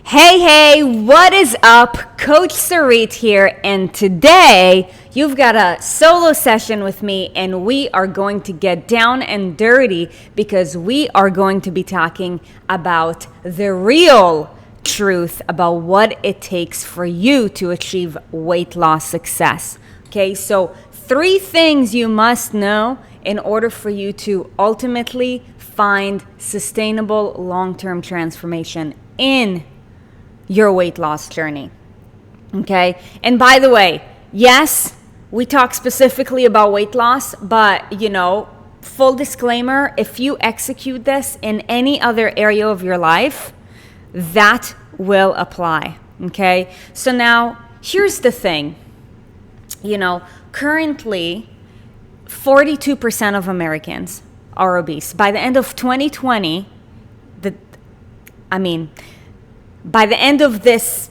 Hey, what is up? Coach Sarit here, and today you've got a solo session with me, and we are going to get down and dirty because we are going to be talking about the real truth about what it takes for you to achieve weight loss success. Okay, so 3 things you must know in order for you to ultimately find sustainable long-term transformation in your weight loss journey. Okay. And by the way, yes, we talk specifically about weight loss, but full disclaimer, if you execute this in any other area of your life, that will apply. Okay. So now here's the thing, currently 42% of Americans are obese. By the end of 2020, by the end of this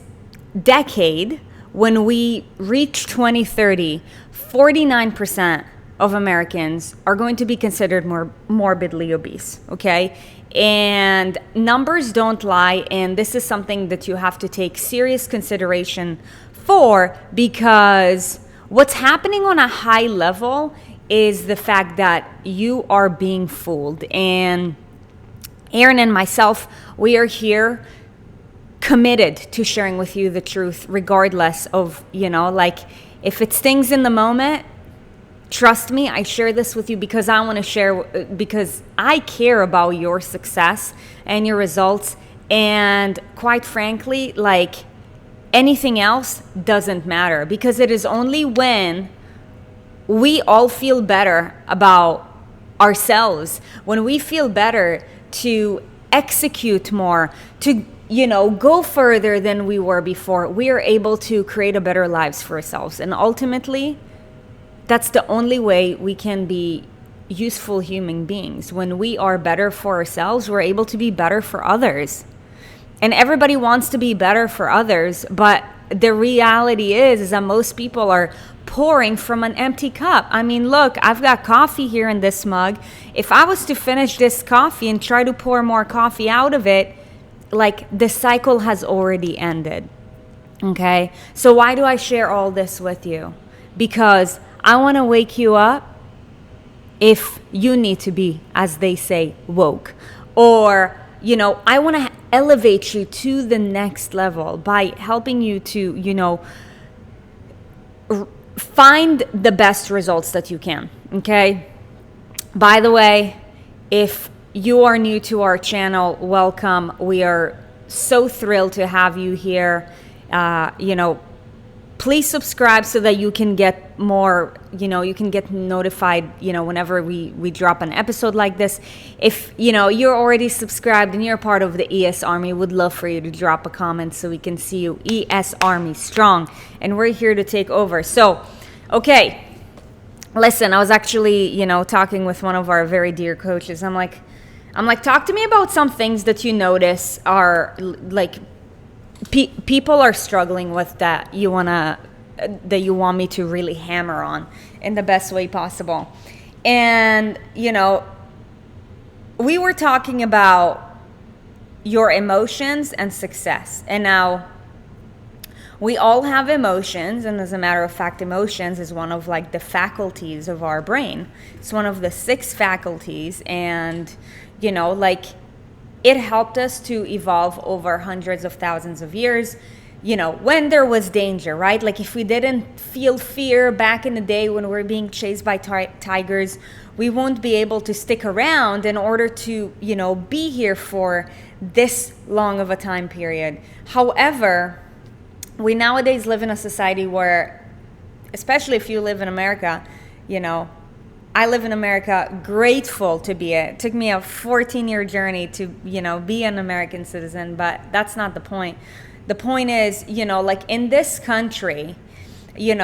decade, when we reach 2030, 49% of Americans are going to be considered more morbidly obese, okay? And numbers don't lie, and this is something that you have to take serious consideration for, because what's happening on a high level is the fact that you are being fooled. And Aaron and myself, we are here committed to sharing with you the truth, regardless of, if it stings in the moment. Trust me, I share this with you because I want to share, because I care about your success and your results. And quite frankly, anything else doesn't matter, because it is only when we all feel better about ourselves, when we feel better to execute more, to go further than we were before, we are able to create a better lives for ourselves. And ultimately, that's the only way we can be useful human beings. When we are better for ourselves, we're able to be better for others. And everybody wants to be better for others, but the reality is that most people are pouring from an empty cup. I mean, look, I've got coffee here in this mug. If I was to finish this coffee and try to pour more coffee out of it, the cycle has already ended. Okay? So why do I share all this with you? Because I want to wake you up if you need to be, as they say, woke. Or, I want to elevate you to the next level by helping you to, find the best results that you can. Okay? By the way, if you are new to our channel, welcome. We are so thrilled to have you here. Please subscribe so that you can get more, you can get notified, whenever we drop an episode like this. If, you're already subscribed and you're part of the ES Army, would love for you to drop a comment so we can see you. ES Army strong. And we're here to take over. So, okay. Listen, I was actually, talking with one of our very dear coaches. I'm like, talk to me about some things that you notice are people are struggling with that you want me to really hammer on in the best way possible. And, we were talking about your emotions and success. And now we all have emotions, and as a matter of fact, emotions is one of the faculties of our brain. It's one of the 6 faculties, and it helped us to evolve over hundreds of thousands of years, when there was danger, right? If we didn't feel fear back in the day when we were being chased by tigers, we won't be able to stick around in order to, be here for this long of a time period. However, we nowadays live in a society where, especially if you live in America, I live in America, grateful to be it. It took me a 14-year journey to, be an American citizen, but that's not the point. The point is, in this country, you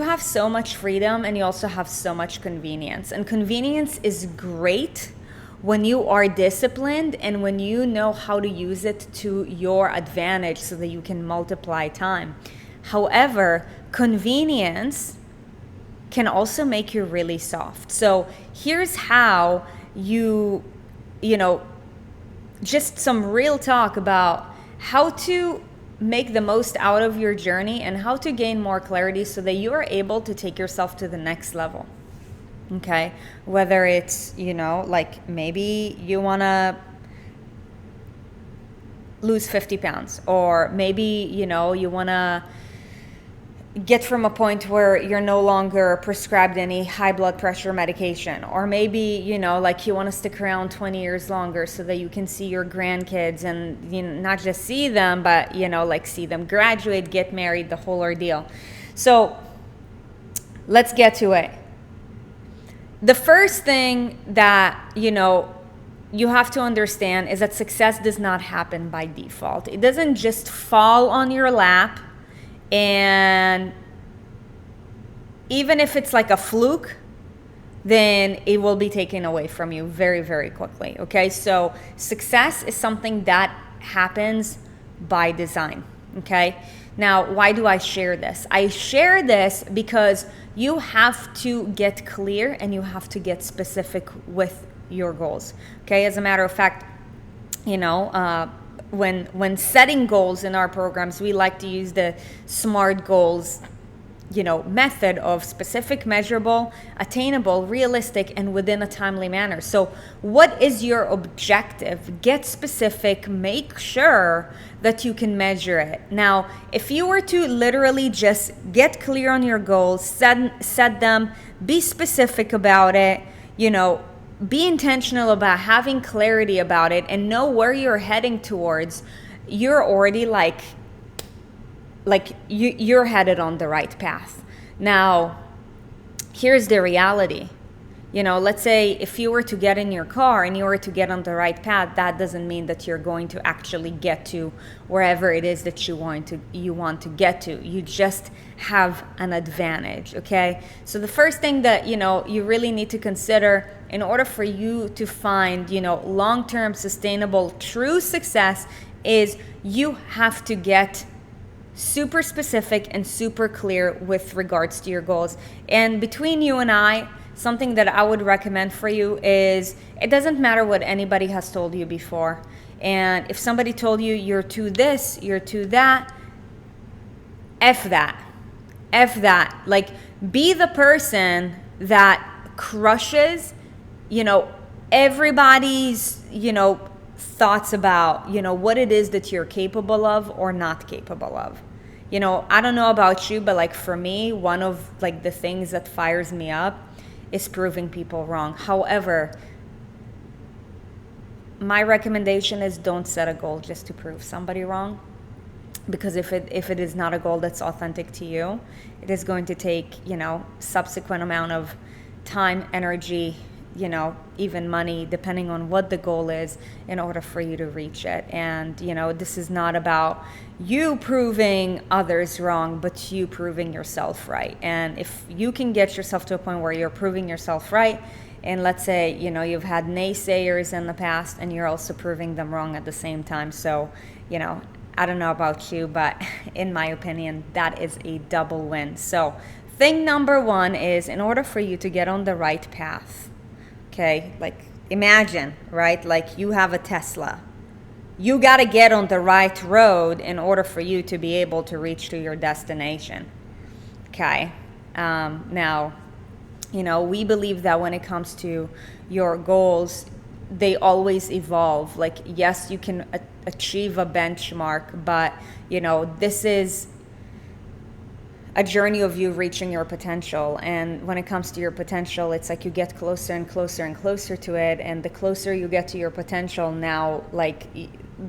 have so much freedom and you also have so much convenience. And convenience is great when you are disciplined and when you know how to use it to your advantage so that you can multiply time. However, convenience can also make you really soft. So here's how just some real talk about how to make the most out of your journey and how to gain more clarity so that you are able to take yourself to the next level. Okay, whether it's, like maybe you want to lose 50 pounds, or maybe, you want to get from a point where you're no longer prescribed any high blood pressure medication, or maybe, like you want to stick around 20 years longer so that you can see your grandkids and, not just see them, but, like see them graduate, get married, the whole ordeal. So let's get to it. The first thing that, you have to understand is that success does not happen by default. It doesn't just fall on your lap, and even if it's like a fluke, then it will be taken away from you very, very quickly. Okay, so success is something that happens by design. Okay, now why do I share this? I share this because you have to get clear and you have to get specific with your goals. Okay, as a matter of fact, when setting goals in our programs, we like to use the SMART goals method of specific, measurable, attainable, realistic, and within a timely manner. So what is your objective? Get specific, make sure that you can measure it. Now, if you were to literally just get clear on your goals, set them, be specific about it, be intentional about having clarity about it, and know where you're heading towards, you're already you're headed on the right path. Now, here's the reality. Let's say if you were to get in your car and you were to get on the right path, that doesn't mean that you're going to actually get to wherever it is that you want to get to. You just have an advantage, okay? So the first thing that, you really need to consider in order for you to find, long-term sustainable true success is you have to get super specific and super clear with regards to your goals. And between you and I, something that I would recommend for you is it doesn't matter what anybody has told you before. And if somebody told you you're to this, you're to that, F that. F that. Like, be the person that crushes, everybody's, thoughts about, what it is that you're capable of or not capable of. I don't know about you, but for me, one of the things that fires me up is proving people wrong. However, my recommendation is don't set a goal just to prove somebody wrong, because if it is not a goal that's authentic to you, it is going to take, subsequent amount of time, energy, even money, depending on what the goal is, in order for you to reach it. And, this is not about you proving others wrong, but you proving yourself right. And if you can get yourself to a point where you're proving yourself right, and let's say, you've had naysayers in the past and you're also proving them wrong at the same time. So, I don't know about you, but in my opinion, that is a double win. So thing number one is, in order for you to get on the right path, okay, imagine, right? You have a Tesla. You got to get on the right road in order for you to be able to reach to your destination. Okay. Now, we believe that when it comes to your goals, they always evolve. Yes, you can achieve a benchmark, but, this is a journey of you reaching your potential. And when it comes to your potential, it's you get closer and closer and closer to it. And the closer you get to your potential now,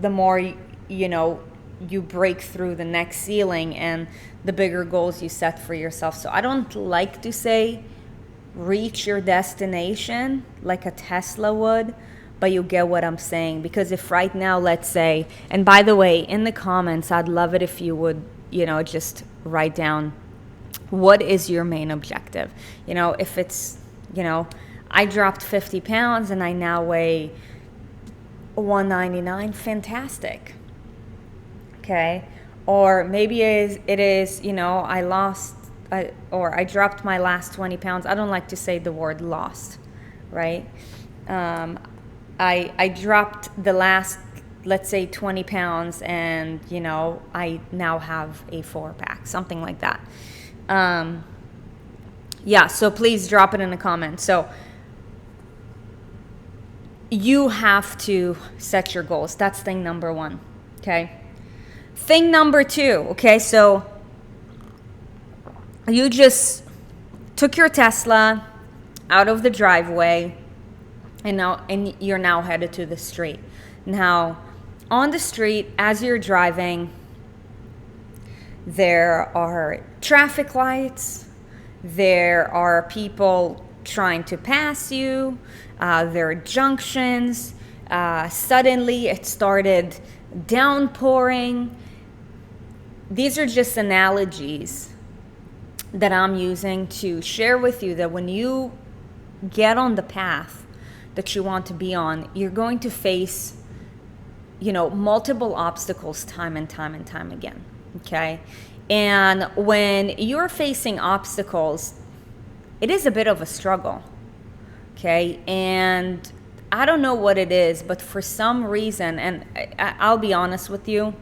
the more, you break through the next ceiling and the bigger goals you set for yourself. So I don't like to say reach your destination like a Tesla would, but you get what I'm saying. Because if right now, let's say, and by the way, in the comments, I'd love it if you would, just write down, what is your main objective? If it's, I dropped 50 pounds and I now weigh 199, fantastic. Okay. Or maybe it is, I lost, or I dropped my last 20 pounds. I don't like to say the word lost, right? I dropped the last let's say 20 pounds and, I now have a 4-pack, something like that. Yeah, so please drop it in the comments. So you have to set your goals. That's thing number 1, okay? Thing number 2, okay? So you just took your Tesla out of the driveway and you're now headed to the street. Now, on the street, as you're driving, there are traffic lights, there are people trying to pass you, there are junctions. Suddenly it started downpouring. These are just analogies that I'm using to share with you that when you get on the path that you want to be on, you're going to face, multiple obstacles time and time and time again. Okay. And when you're facing obstacles, it is a bit of a struggle. Okay. And I don't know what it is, but for some reason, and I'll be honest with you,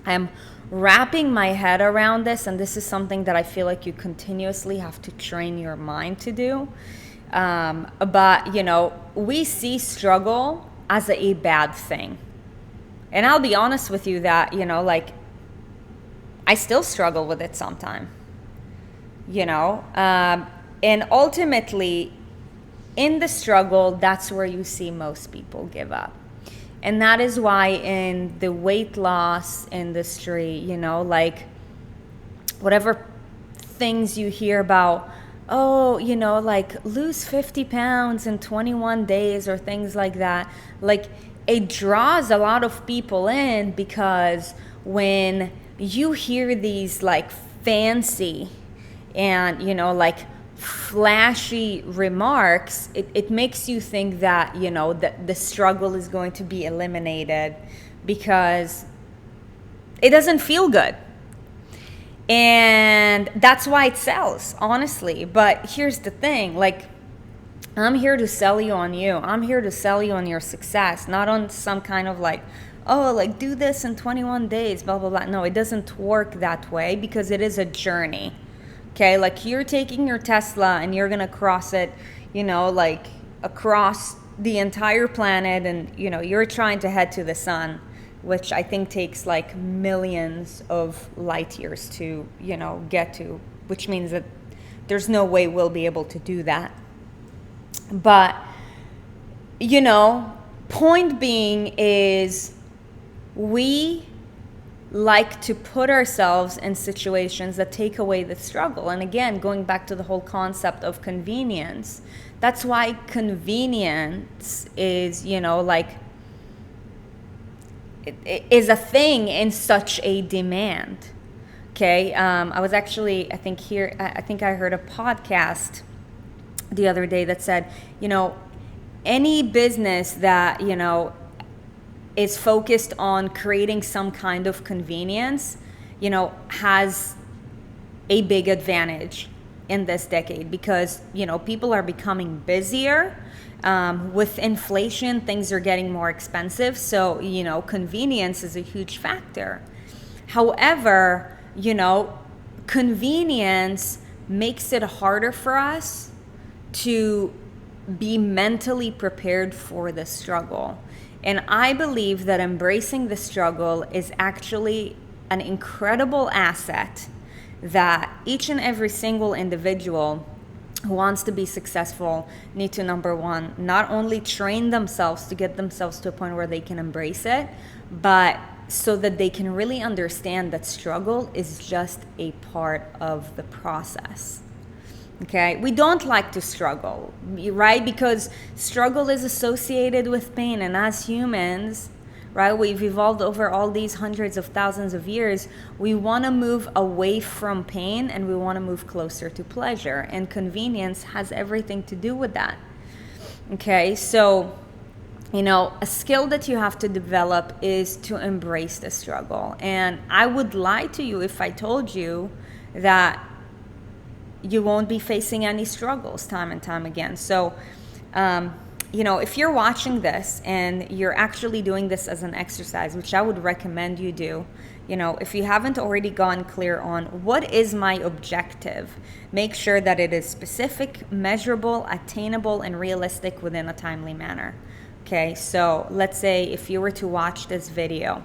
I'm wrapping my head around this, and this is something that I feel like you continuously have to train your mind to do. But, we see struggle as a bad thing. And I'll be honest with you that, I still struggle with it sometimes, and ultimately in the struggle, that's where you see most people give up. And that is why in the weight loss industry, whatever things you hear about, lose 50 pounds in 21 days or things like that, it draws a lot of people in, because when you hear these fancy and flashy remarks, it makes you think that that the struggle is going to be eliminated, because it doesn't feel good, and that's why it sells, honestly. But here's the thing, I'm here to sell you on you. I'm here to sell you on your success, not on some kind of do this in 21 days, blah, blah, blah. No, it doesn't work that way, because it is a journey. Okay, you're taking your Tesla and you're going to cross it, across the entire planet, and, you're trying to head to the sun, which I think takes millions of light years to, get to, which means that there's no way we'll be able to do that. But, point being is, we like to put ourselves in situations that take away the struggle. And again, going back to the whole concept of convenience, that's why convenience is, is a thing in such a demand. Okay. I was actually, I think I heard a podcast the other day that said, any business that, is focused on creating some kind of convenience, has a big advantage in this decade, because, people are becoming busier. With inflation, things are getting more expensive. So, convenience is a huge factor. However, convenience makes it harder for us to be mentally prepared for the struggle. And I believe that embracing the struggle is actually an incredible asset that each and every single individual who wants to be successful need to, number one, not only train themselves to get themselves to a point where they can embrace it, but so that they can really understand that struggle is just a part of the process. Okay, we don't like to struggle, right? Because struggle is associated with pain. And as humans, right, we've evolved over all these hundreds of thousands of years. We want to move away from pain and we want to move closer to pleasure. And convenience has everything to do with that. Okay, so, a skill that you have to develop is to embrace the struggle. And I would lie to you if I told you that you won't be facing any struggles time and time again. So if you're watching this and you're actually doing this as an exercise, which I would recommend you do, if you haven't already gone clear on what is my objective, make sure that it is specific, measurable, attainable, and realistic within a timely manner. Okay, so let's say if you were to watch this video,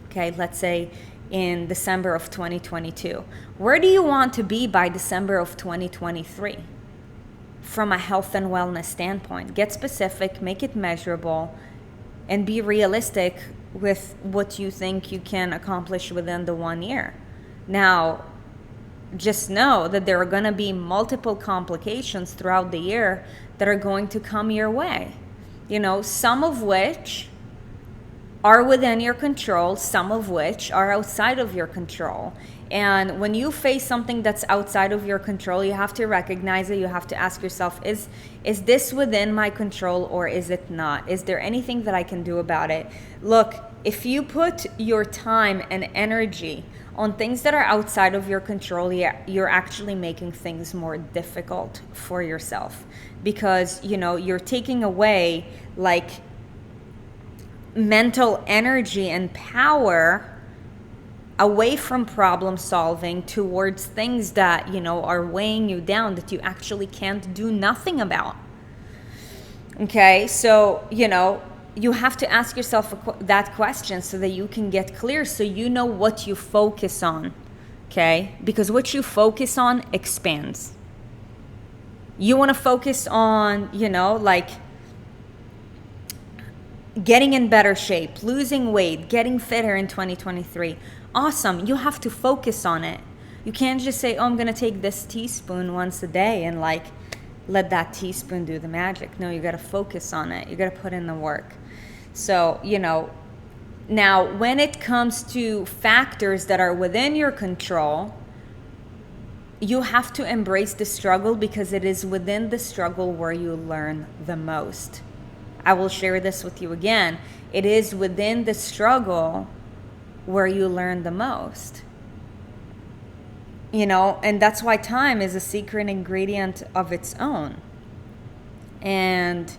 okay, let's say in December of 2022, where do you want to be by December of 2023? From a health and wellness standpoint, get specific, make it measurable, and be realistic with what you think you can accomplish within the 1 year. Now, just know that there are going to be multiple complications throughout the year that are going to come your way. Some of which are within your control, some of which are outside of your control. And when you face something that's outside of your control, you have to recognize it. You have to ask yourself, is this within my control or is it not? Is there anything that I can do about it? Look, if you put your time and energy on things that are outside of your control, you're actually making things more difficult for yourself, because, you're taking away like mental energy and power away from problem solving towards things that, are weighing you down, that you actually can't do nothing about. Okay, so, you have to ask yourself that question so that you can get clear, so you know what you focus on. Okay, because what you focus on expands. You want to focus on, like getting in better shape, losing weight, getting fitter in 2023. Awesome. You have to focus on it. You can't just say, I'm going to take this teaspoon once a day and let that teaspoon do the magic. No, you got to focus on it. You got to put in the work. So, now when it comes to factors that are within your control, you have to embrace the struggle, because it is within the struggle where you learn the most. I will share this with you again. It is within the struggle where you learn the most. And that's why time is a secret ingredient of its own. And,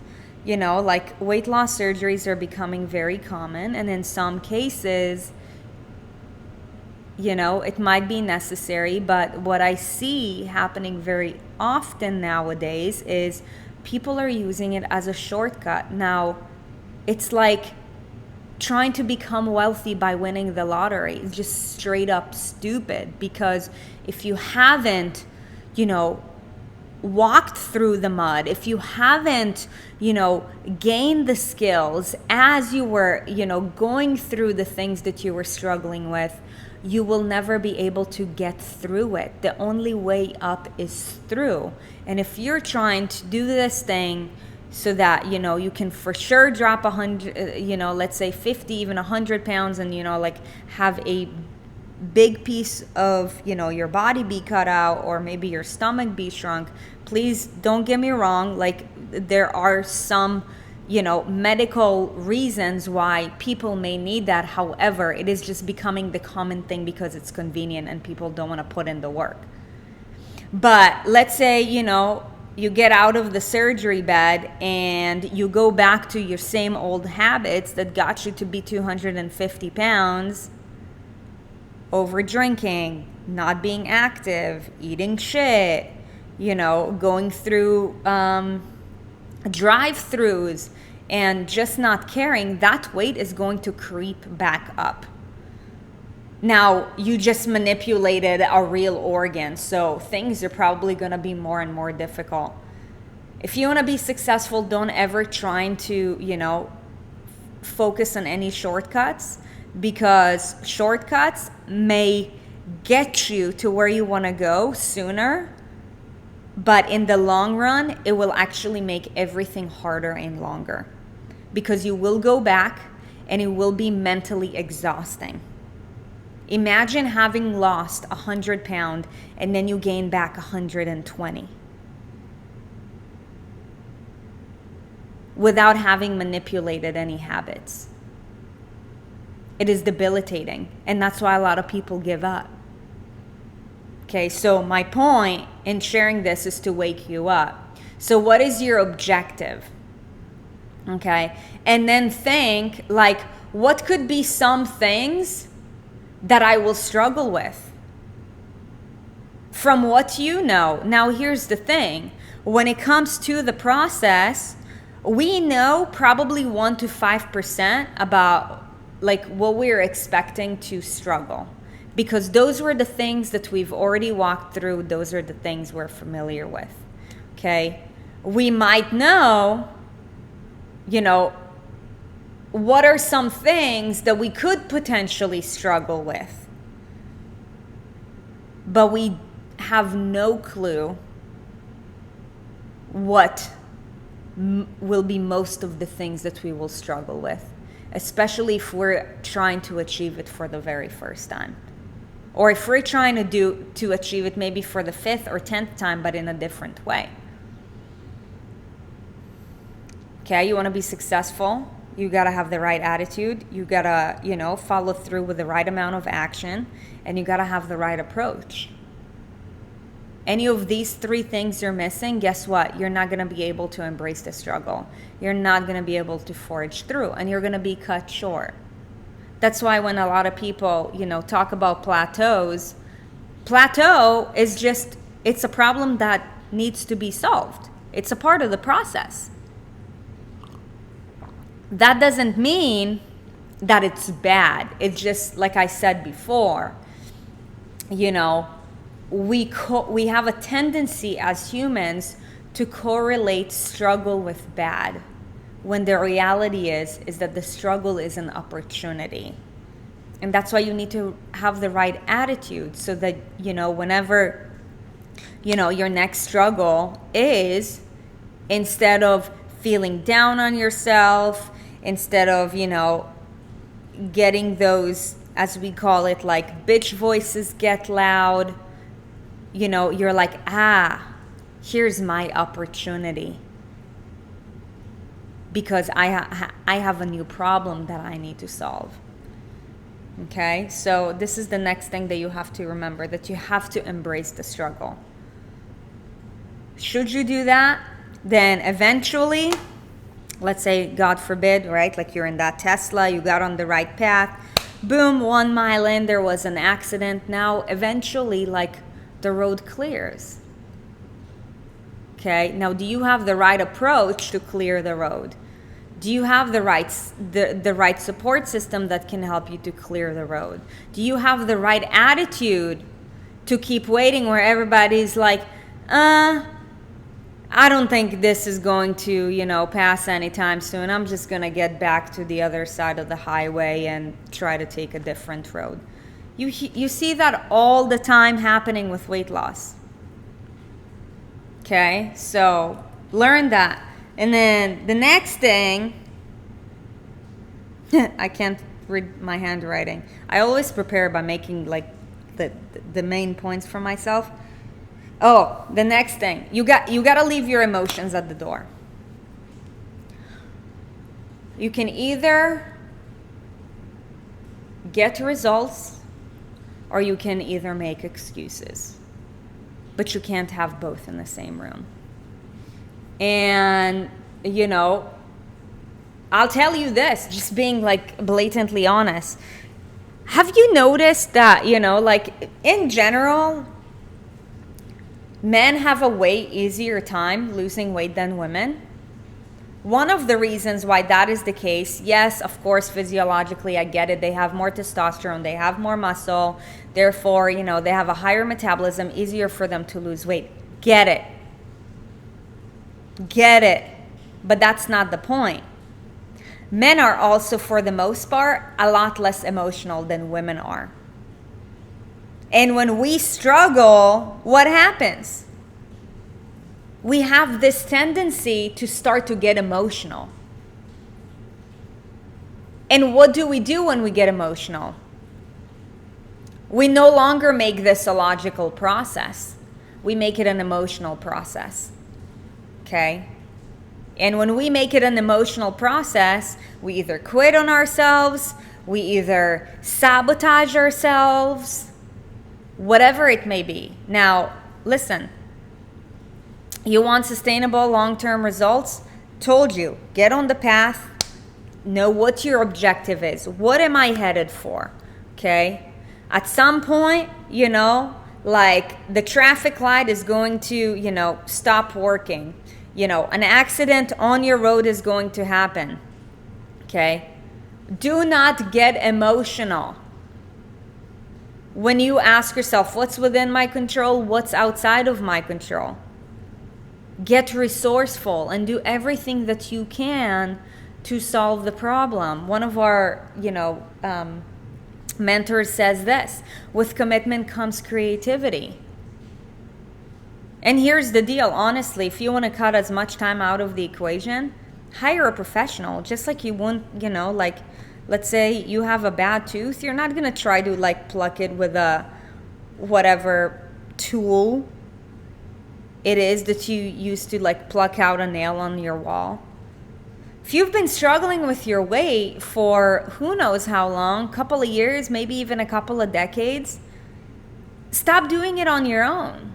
like weight loss surgeries are becoming very common. And in some cases, it might be necessary. But what I see happening very often nowadays is people are using it as a shortcut. Now, it's like trying to become wealthy by winning the lottery. It's just straight up stupid, because if you haven't, walked through the mud, if you haven't, gained the skills as you were, going through the things that you were struggling with, you will never be able to get through it. The only way up is through. And if you're trying to do this thing so that, you can for sure drop 100, let's say 50, even 100 pounds, and, have a big piece of, your body be cut out, or maybe your stomach be shrunk, please don't get me wrong. Like, there are some, medical reasons why people may need that. However, it is just becoming the common thing because it's convenient and people don't want to put in the work. But let's say, you get out of the surgery bed and you go back to your same old habits that got you to be 250 pounds, over drinking, not being active, eating shit, going through drive-throughs and just not caring. That weight is going to creep back up. Now, you just manipulated a real organ, so things are probably going to be more and more difficult. If you want to be successful, don't ever try to, focus on any shortcuts, because shortcuts may get you to where you want to go sooner, but in the long run, it will actually make everything harder and longer, because you will go back and it will be mentally exhausting. Imagine having lost 100 pounds and then you gain back 120 without having manipulated any habits. It is debilitating, and that's why a lot of people give up. Okay, so my point in sharing this is to wake you up. So what is your objective? Okay. And then think like, what could be some things that I will struggle with? From what you know. Now, here's the thing. When it comes to the process, we know probably 1 to 5% about like what we're expecting to struggle, because those were the things that we've already walked through. Those are the things we're familiar with. Okay. We might know, what are some things that we could potentially struggle with, but we have no clue what will be most of the things that we will struggle with, especially if we're trying to achieve it for the very first time, or if we're trying to achieve it maybe for the 5th or 10th time, but in a different way. Okay, you want to be successful, you got to have the right attitude, you got to, follow through with the right amount of action, and you got to have the right approach. Any of these 3 things you're missing, guess what? You're not going to be able to embrace the struggle. You're not going to be able to forge through, and you're going to be cut short. That's why when a lot of people, talk about plateaus, plateau is just, it's a problem that needs to be solved. It's a part of the process. That doesn't mean that it's bad. It's just, like I said before, we have a tendency as humans to correlate struggle with bad, when the reality is that the struggle is an opportunity. And that's why you need to have the right attitude, so that, whenever, your next struggle is, instead of feeling down on yourself, instead of, getting those, as we call it, like bitch voices get loud, you're like, here's my opportunity, because I have a new problem that I need to solve. Okay, so this is the next thing that you have to remember, that you have to embrace the struggle. Should you do that, then eventually, let's say, God forbid, right? Like you're in that Tesla, you got on the right path, boom, 1 mile in, there was an accident. Now, eventually, like, the road clears. Okay, now do you have the right approach to clear the road? Do you have the right support system that can help you to clear the road? Do you have the right attitude to keep waiting, where everybody's like, I don't think this is going to, pass anytime soon. I'm just going to get back to the other side of the highway and try to take a different road. You see that all the time happening with weight loss. Okay, so learn that. And then the next thing, I can't read my handwriting. I always prepare by making like the main points for myself. Oh, the next thing, you got to leave your emotions at the door. You can either get results, or you can either make excuses, but you can't have both in the same room. And I'll tell you this, just being like blatantly honest. Have you noticed that, like in general, men have a way easier time losing weight than women? One of the reasons why that is the case, yes, of course, physiologically, I get it. They have more testosterone, they have more muscle, therefore, they have a higher metabolism, easier for them to lose weight. Get it. But that's not the point. Men are also, for the most part, a lot less emotional than women are. And when we struggle, what happens? We have this tendency to start to get emotional. And what do we do when we get emotional? We no longer make this a logical process. We make it an emotional process. Okay? And when we make it an emotional process, we either quit on ourselves, we either sabotage ourselves, whatever it may be. Now, listen, you want sustainable long-term results? Told you, get on the path, know what your objective is. What am I headed for? Okay? At some point, like the traffic light is going to, stop working. An accident on your road is going to happen. Okay? Do not get emotional. When you ask yourself, what's within my control? What's outside of my control? Get resourceful and do everything that you can to solve the problem. One of our, mentors says this: with commitment comes creativity. And here's the deal, honestly, if you want to cut as much time out of the equation, hire a professional. Just like you won't, like, let's say you have a bad tooth, you're not going to try to like pluck it with a whatever tool it is that you used to like pluck out a nail on your wall. If you've been struggling with your weight for who knows how long, couple of years, maybe even a couple of decades, stop doing it on your own.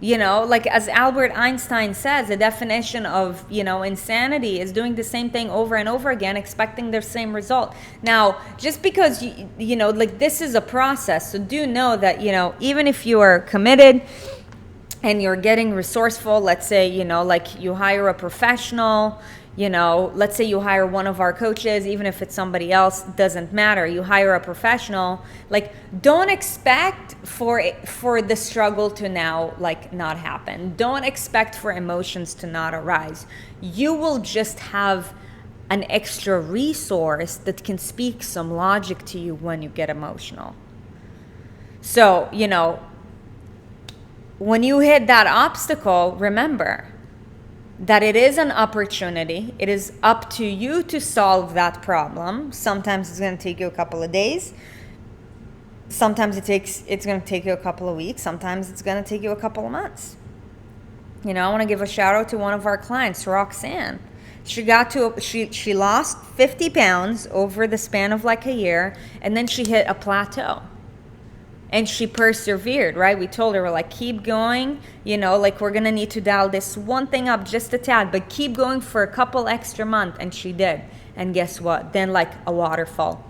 Like as Albert Einstein says, the definition of, insanity is doing the same thing over and over again, expecting the same result. Now, just because, like this is a process, so do know that, even if you are committed and you're getting resourceful, let's say, like you hire a professional, let's say you hire one of our coaches, even if it's somebody else, doesn't matter. You hire a professional, like don't expect for the struggle to now like not happen. Don't expect for emotions to not arise. You will just have an extra resource that can speak some logic to you when you get emotional. So, when you hit that obstacle, remember that it is an opportunity. It is up to you to solve that problem. Sometimes it's going to take you a couple of days. Sometimes it's going to take you a couple of weeks. Sometimes it's going to take you a couple of months. I want to give a shout out to one of our clients, Roxanne. She lost 50 pounds over the span of like a year, and then she hit a plateau. And she persevered, right? We told her, we're like, keep going, like we're going to need to dial this one thing up just a tad, but keep going for a couple extra months. And she did. And guess what? Then like a waterfall,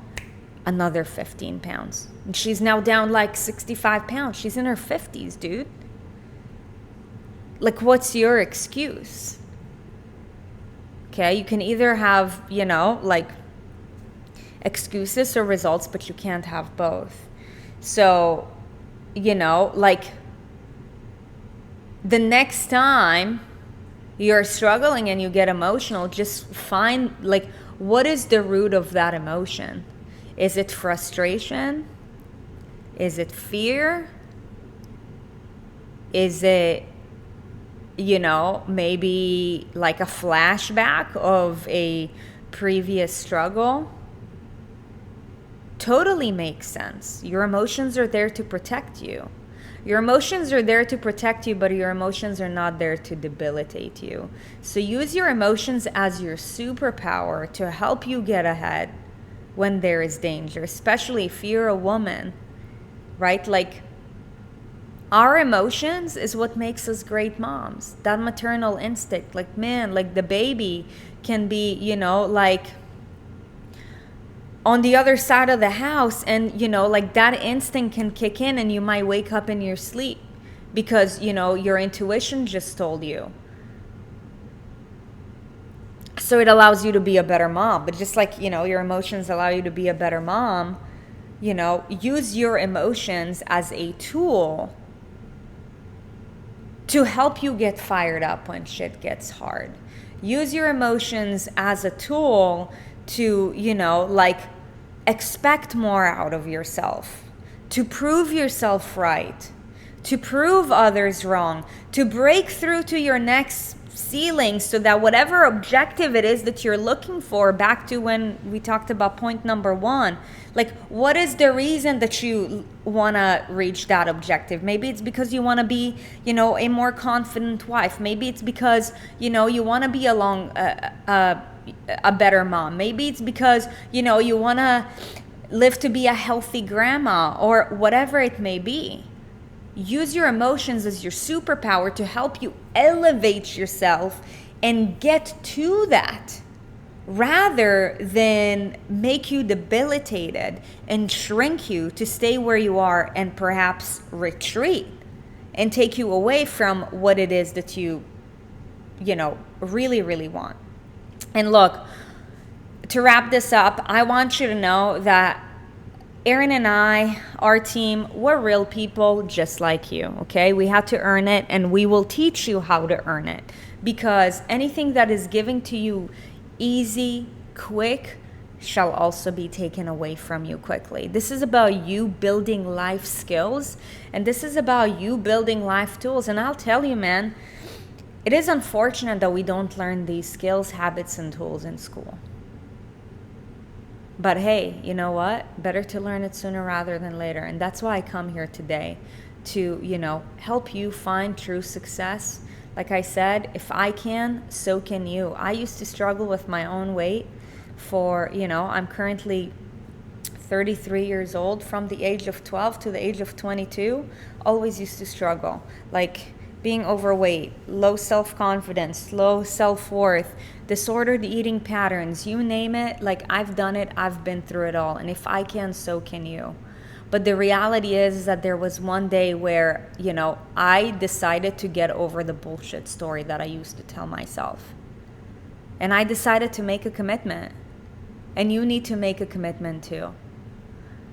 another 15 pounds. And she's now down like 65 pounds. She's in her 50s, dude. Like, what's your excuse? Okay, you can either have, like excuses or results, but you can't have both. So, like the next time you're struggling and you get emotional, just find like, what is the root of that emotion? Is it frustration? Is it fear? Is it, maybe like a flashback of a previous struggle? Totally makes sense. Your emotions are there to protect you. Your emotions are there to protect you, but your emotions are not there to debilitate you. So use your emotions as your superpower to help you get ahead when there is danger, especially if you're a woman, right? Like, our emotions is what makes us great moms. That maternal instinct, like, man, like the baby can be, like on the other side of the house, and like that instinct can kick in, and you might wake up in your sleep because your intuition just told you. So it allows you to be a better mom. But just like your emotions allow you to be a better mom, use your emotions as a tool to help you get fired up when shit gets hard. Use your emotions as a tool to like expect more out of yourself, to prove yourself right, to prove others wrong, to break through to your next ceiling, so that whatever objective it is that you're looking for, back to when we talked about point number 1, like, what is the reason that you want to reach that objective? Maybe it's because you want to be, a more confident wife. Maybe it's because, you want to be a better mom. Maybe it's because, you want to live to be a healthy grandma, or whatever it may be. Use your emotions as your superpower to help you elevate yourself and get to that, rather than make you debilitated and shrink you to stay where you are and perhaps retreat and take you away from what it is that you know, really, really want. And look, to wrap this up, I want you to know that Erin and I, our team, we're real people just like you, okay? We had to earn it, and we will teach you how to earn it, because anything that is given to you easy, quick, shall also be taken away from you quickly. This is about you building life skills, and this is about you building life tools. And I'll tell you, man, it is unfortunate that we don't learn these skills, habits, and tools in school. But hey, you know what? Better to learn it sooner rather than later. And that's why I come here today to, you know, help you find true success. Like I said, if I can, so can you. I used to struggle with my own weight for, you know, I'm currently 33 years old. From the age of 12 to the age of 22, always used to struggle. Like being overweight, low self-confidence, low self-worth, disordered eating patterns, you name it. Like, I've done it, I've been through it all. And if I can, so can you. But the reality is that there was one day where, you know, I decided to get over the bullshit story that I used to tell myself. And I decided to make a commitment. And you need to make a commitment too.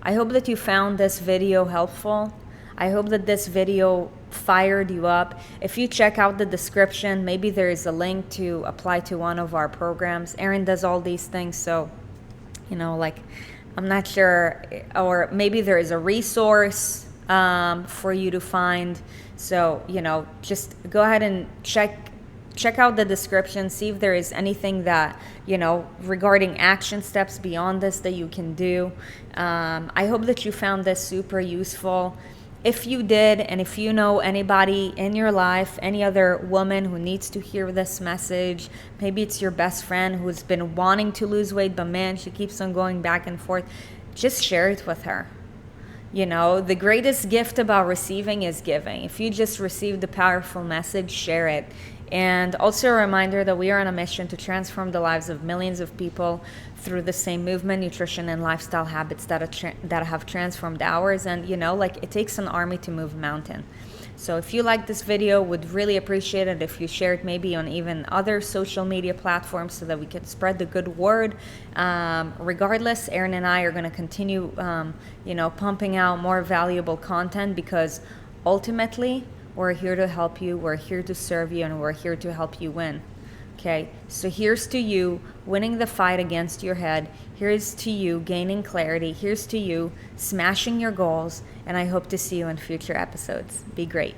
I hope that you found this video helpful. I hope that this video fired you up. If you check out the description, maybe there is a link to apply to one of our programs. Erin does all these things, so, you know, like, I'm not sure, or maybe there is a resource for you to find. So, you know, just go ahead and check out the description, see if there is anything that, you know, regarding action steps beyond this that you can do. I hope that you found this super useful. If you did, and if you know anybody in your life, any other woman who needs to hear this message, maybe it's your best friend who's been wanting to lose weight, but man, she keeps on going back and forth, just share it with her. You know, the greatest gift about receiving is giving. If you just received a powerful message, share it. And also a reminder that we are on a mission to transform the lives of millions of people through the same movement, nutrition, and lifestyle habits that have transformed ours. And, you know, like, it takes an army to move a mountain. So if you like this video, would really appreciate it if you share it maybe on even other social media platforms so that we can spread the good word. Regardless, Erin and I are going to continue, you know, pumping out more valuable content, because ultimately, we're here to help you, we're here to serve you, and we're here to help you win. Okay, so here's to you winning the fight against your head. Here's to you gaining clarity. Here's to you smashing your goals. And I hope to see you in future episodes. Be great.